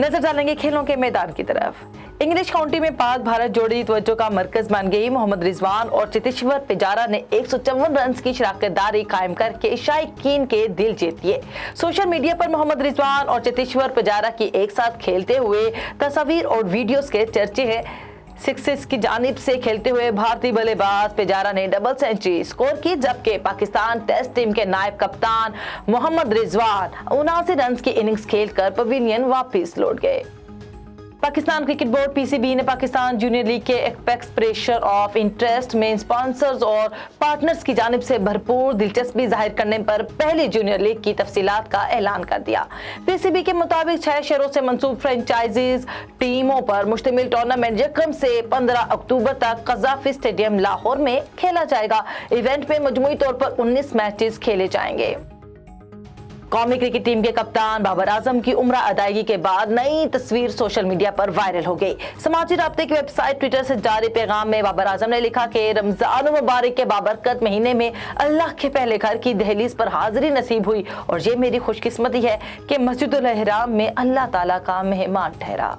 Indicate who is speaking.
Speaker 1: नजर डालेंगे खेलों के मैदान की तरफ। इंग्लिश काउंटी में पाक भारत जोड़ी तवज्जो का मरकज बन गई। मोहम्मद रिजवान और चेतेश्वर पुजारा ने 154 रन की शराकतदारी कायम करके शायकीन के दिल जीत लिए। सोशल मीडिया पर मोहम्मद रिजवान और चेतेश्वर पुजारा की एक साथ खेलते हुए तस्वीर और वीडियोस के चर्चे हैं। सिक्सेस की जानिब से खेलते हुए भारतीय बल्लेबाज पुजारा ने डबल सेंचुरी स्कोर की, जबकि पाकिस्तान टेस्ट टीम के नायब कप्तान मोहम्मद रिजवान 79 रन की इनिंग्स खेलकर पवेलियन वापस लौट गए। पाकिस्तान क्रिकेट बोर्ड पीसीबी ने पाकिस्तान जूनियर लीग के एक्सप्रेशन ऑफ इंटरेस्ट में स्पॉन्सर्स और पार्टनर्स की जानिब से भरपूर दिलचस्पी जाहिर करने पर पहली जूनियर लीग की तफसीलात का ऐलान कर दिया। पीसीबी के मुताबिक 6 शहरों से मंसूब फ्रेंचाइजीज टीमों पर मुश्तमिल टूर्नामेंट यकम से 15 अक्टूबर तक कज़ाफी स्टेडियम लाहौर में खेला जाएगा। इवेंट में मजमूई तौर पर 19 मैचेस खेले जाएंगे। कौमी क्रिकेट टीम के कप्तान बाबर आजम की उम्रा अदायगी के बाद नई तस्वीर सोशल मीडिया पर वायरल हो गई। समाजी राब्ते की वेबसाइट ट्विटर से जारी पैगाम में बाबर आजम ने लिखा कि रमजान मुबारक के बाबरकत महीने में अल्लाह के पहले घर की दहलीज पर हाजिरी नसीब हुई और ये मेरी खुशकिस्मती है कि मस्जिदुल हराम में अल्लाह ताला का मेहमान ठहरा।